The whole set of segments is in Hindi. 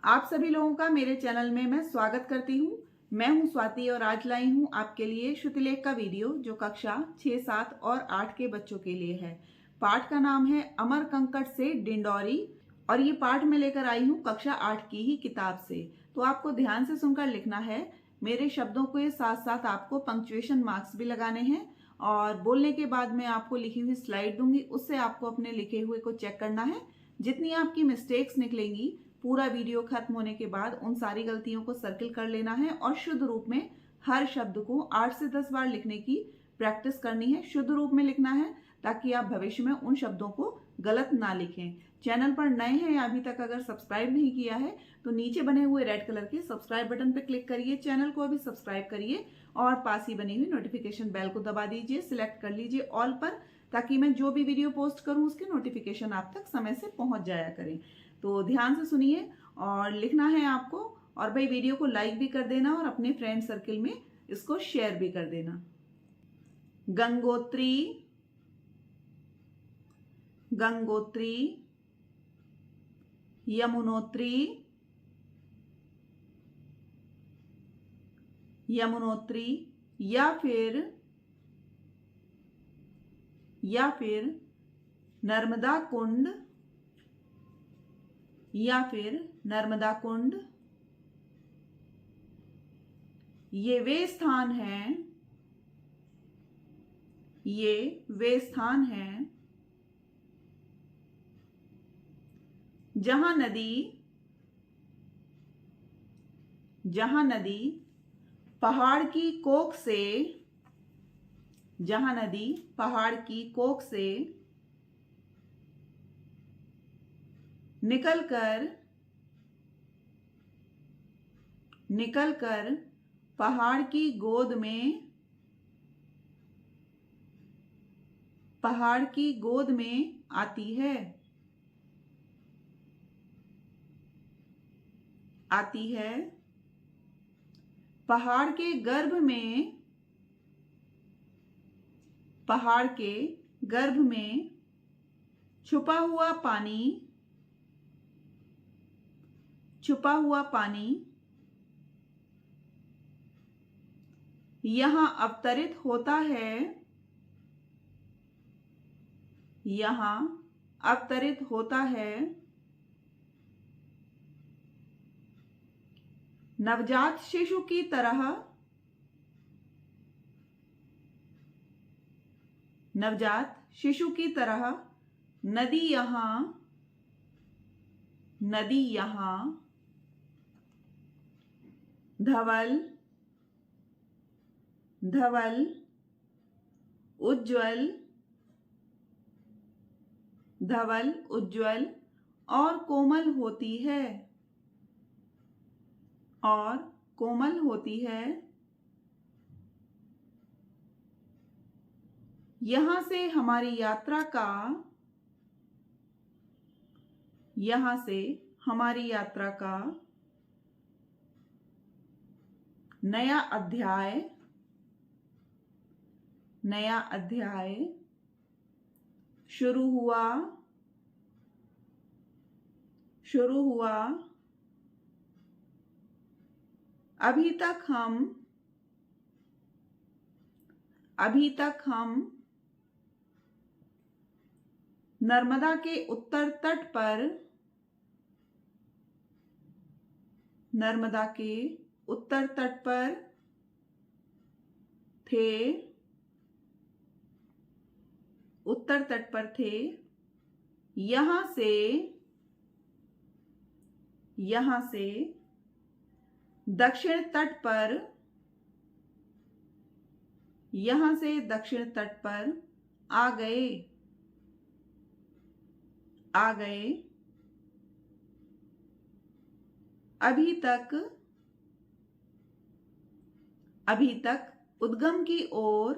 आप सभी लोगों का मेरे चैनल में मैं स्वागत करती हूँ। मैं हूँ स्वाति और आज लाई हूँ आपके लिए श्रुतिलेख का वीडियो जो कक्षा 6, 7 और 8 के बच्चों के लिए है। पाठ का नाम है अमर कंकड़ से डिंडोरी और ये पाठ मैं लेकर आई हूँ कक्षा 8 की ही किताब से। तो आपको ध्यान से सुनकर लिखना है। मेरे शब्दों के साथ साथ आपको पंक्चुएशन मार्क्स भी लगाने हैं और बोलने के बाद मैं आपको लिखी हुई स्लाइड दूंगी, उससे आपको अपने लिखे हुए को चेक करना है। जितनी आपकी मिस्टेक्स निकलेंगी पूरा वीडियो खत्म होने के बाद उन सारी गलतियों को सर्किल कर लेना है और शुद्ध रूप में हर शब्द को 8 से 10 बार लिखने की प्रैक्टिस करनी है। शुद्ध रूप में लिखना है ताकि आप भविष्य में उन शब्दों को गलत ना लिखें। चैनल पर नए हैं या अभी तक अगर सब्सक्राइब नहीं किया है तो नीचे बने हुए रेड कलर के सब्सक्राइब बटन पर क्लिक करिए, चैनल को अभी सब्सक्राइब करिए और पास ही बनी हुई नोटिफिकेशन बेल को दबा दीजिए, सिलेक्ट कर लीजिए ऑल पर, ताकि मैं जो भी वीडियो पोस्ट करूं उसके नोटिफिकेशन आप तक समय से पहुंच जाया करें। तो ध्यान से सुनिए और लिखना है आपको। और भाई वीडियो को लाइक भी कर देना और अपने फ्रेंड सर्किल में इसको शेयर भी कर देना। गंगोत्री, गंगोत्री, यमुनोत्री, यमुनोत्री या फिर नर्मदा कुंड या फिर नर्मदा कुंड। ये वे स्थान हैं, ये वे स्थान हैं जहां नदी पहाड़ की कोख से, जहां नदी पहाड़ की कोख से निकलकर पहाड़ की गोद में आती है, पहाड़ के गर्भ में छुपा हुआ पानी यहाँ अवतरित होता है। नवजात शिशु की तरह नदी यहाँ धवल उज्ज्वल और कोमल होती है। यहाँ से हमारी यात्रा का नया अध्याय शुरू हुआ। अभी तक हम नर्मदा के उत्तर तट पर थे। यहाँ से दक्षिण तट पर आ गए। अभी तक उद्गम की ओर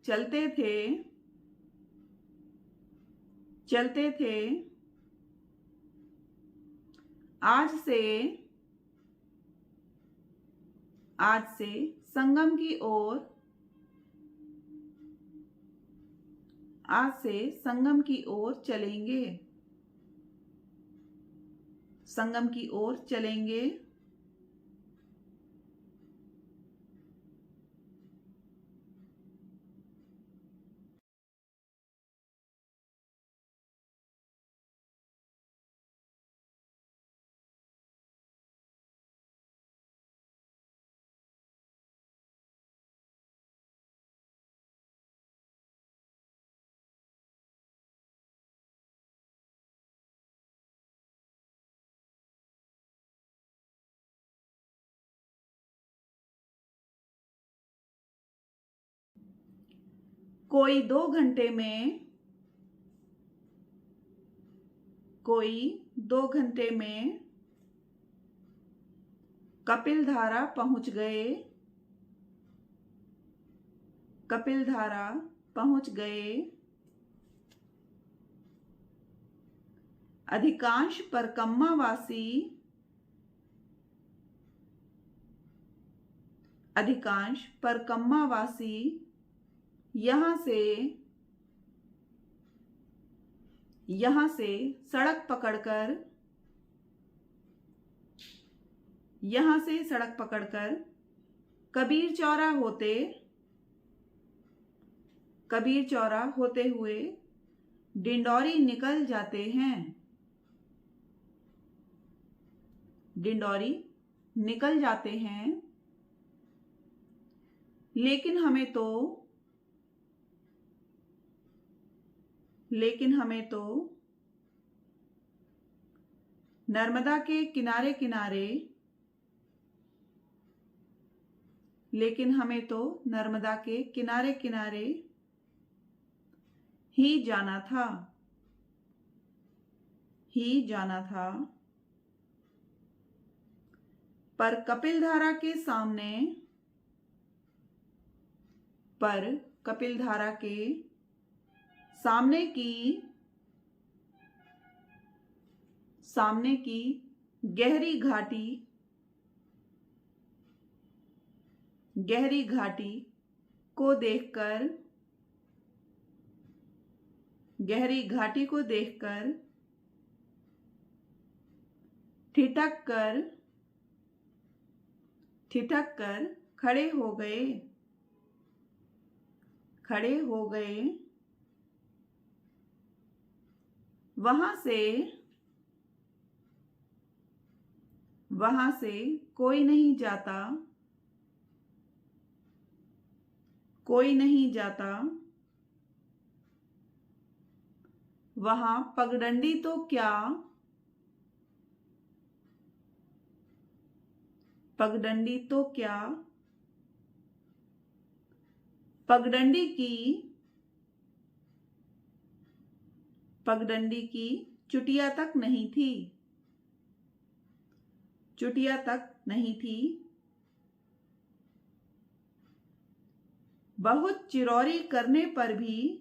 चलते थे। आज से संगम की ओर चलेंगे। संगम की ओर चलेंगे। कोई 2 घंटे में, कोई 2 घंटे में कपिलधारा पहुंच गए, कपिलधारा पहुंच गए। अधिकांश परकम्मावासी, अधिकांश परकम्मावासी यहाँ से सड़क पकड़कर, यहाँ से सड़क पकड़कर कबीर चौरा होते हुए डिंडौरी निकल जाते हैं, डिंडौरी निकल जाते हैं। लेकिन हमें तो नर्मदा के किनारे किनारे, लेकिन हमें तो नर्मदा के किनारे किनारे ही जाना था, ही जाना था। पर कपिलधारा के सामने, पर कपिलधारा के सामने की गहरी घाटी को देखकर, गहरी घाटी को देखकर ठिठक कर खड़े हो गए, खड़े हो गए। वहां से कोई नहीं जाता, कोई नहीं जाता। वहां पगडंडी तो क्या, पगडंडी तो क्या, पगडंडी की चुटिया तक नहीं थी, चुटिया तक नहीं थी। बहुत चिरौरी करने पर भी,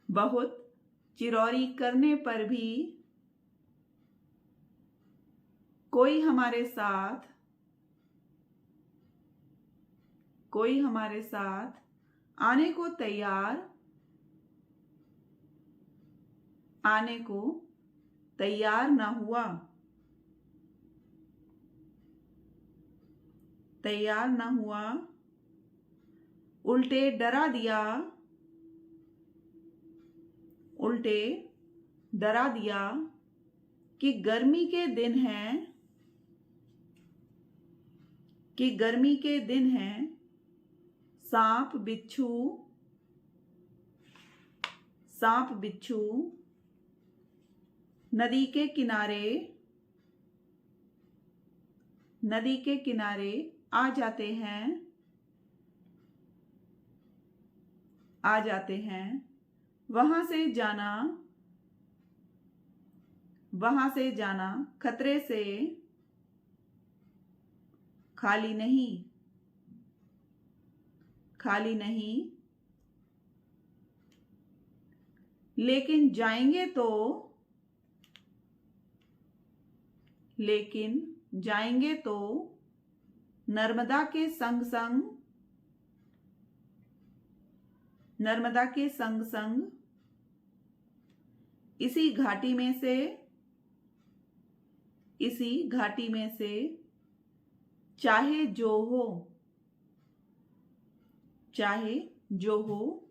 बहुत चिरौरी करने पर भी कोई हमारे साथ आने को तैयार ना हुआ, तैयार ना हुआ। उल्टे डरा दिया कि गर्मी के दिन हैं, सांप बिच्छू नदी के किनारे आ जाते हैं। वहां से जाना खतरे से खाली नहीं। लेकिन जाएंगे तो नर्मदा के संग इसी घाटी में से इसी घाटी में से चाहे जो हो, चाहे जो हो,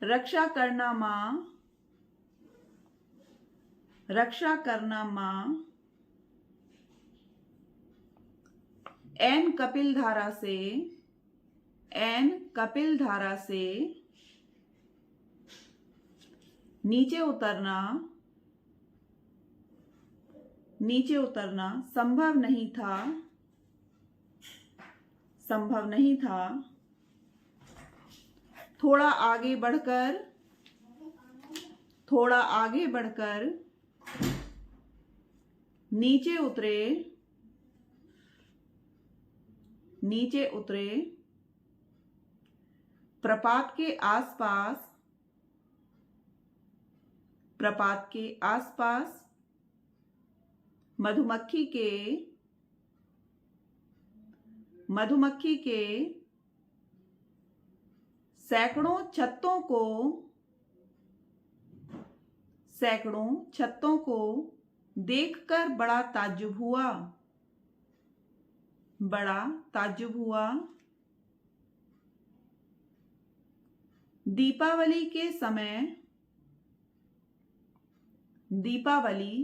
रक्षा करना मां, रक्षा करना मां, एन कपिल धारा से, एन कपिल धारा से नीचे उतरना, नीचे उतरना संभव नहीं था, संभव नहीं था। थोड़ा आगे बढ़कर, थोड़ा आगे बढ़कर नीचे उतरे, नीचे उतरे प्रपात के आसपास, प्रपात के आसपास मधुमक्खी के, मधुमक्खी के सैकड़ों छत्तों को, सैकड़ों छत्तों को देखकर बड़ा ताज्जुब हुआ, बड़ा ताज्जुब हुआ। दीपावली के समय, दीपावली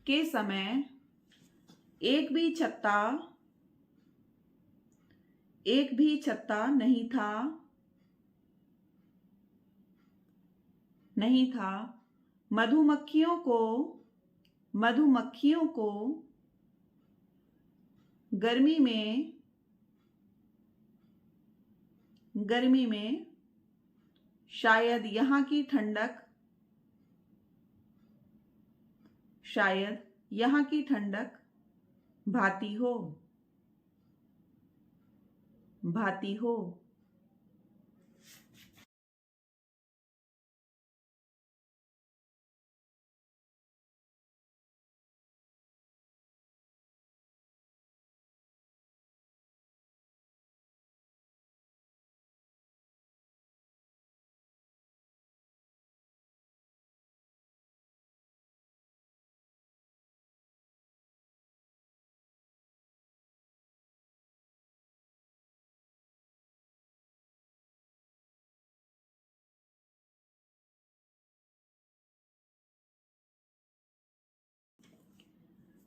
के समय एक भी छत्ता, एक भी छत्ता नहीं था, नहीं था। मधुमक्खियों को, मधुमक्खियों को गर्मी में, गर्मी में शायद यहाँ की ठंडक, शायद यहाँ की ठंडक भाती हो, भाती हो।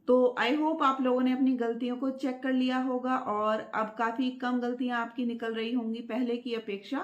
तो आई होप आप लोगों ने अपनी गलतियों को चेक कर लिया होगा और अब काफ़ी कम गलतियां आपकी निकल रही होंगी पहले की अपेक्षा।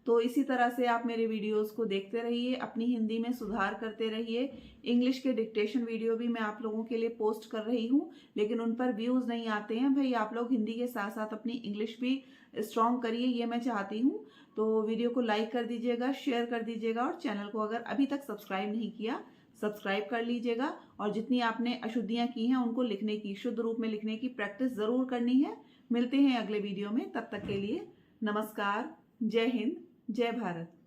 तो इसी तरह से आप मेरे वीडियोस को देखते रहिए, अपनी हिंदी में सुधार करते रहिए। इंग्लिश के डिक्टेशन वीडियो भी मैं आप लोगों के लिए पोस्ट कर रही हूँ, लेकिन उन पर व्यूज़ नहीं आते हैं। भाई आप लोग हिंदी के साथ साथ अपनी इंग्लिश भी स्ट्रॉन्ग करिए, ये मैं चाहती हूँ। तो वीडियो को लाइक कर दीजिएगा, शेयर कर दीजिएगा और चैनल को अगर अभी तक सब्सक्राइब नहीं किया सब्सक्राइब कर लीजिएगा। और जितनी आपने अशुद्धियां की हैं उनको लिखने की, शुद्ध रूप में लिखने की प्रैक्टिस जरूर करनी है। मिलते हैं अगले वीडियो में, तब तक के लिए नमस्कार, जय हिंद, जय भारत।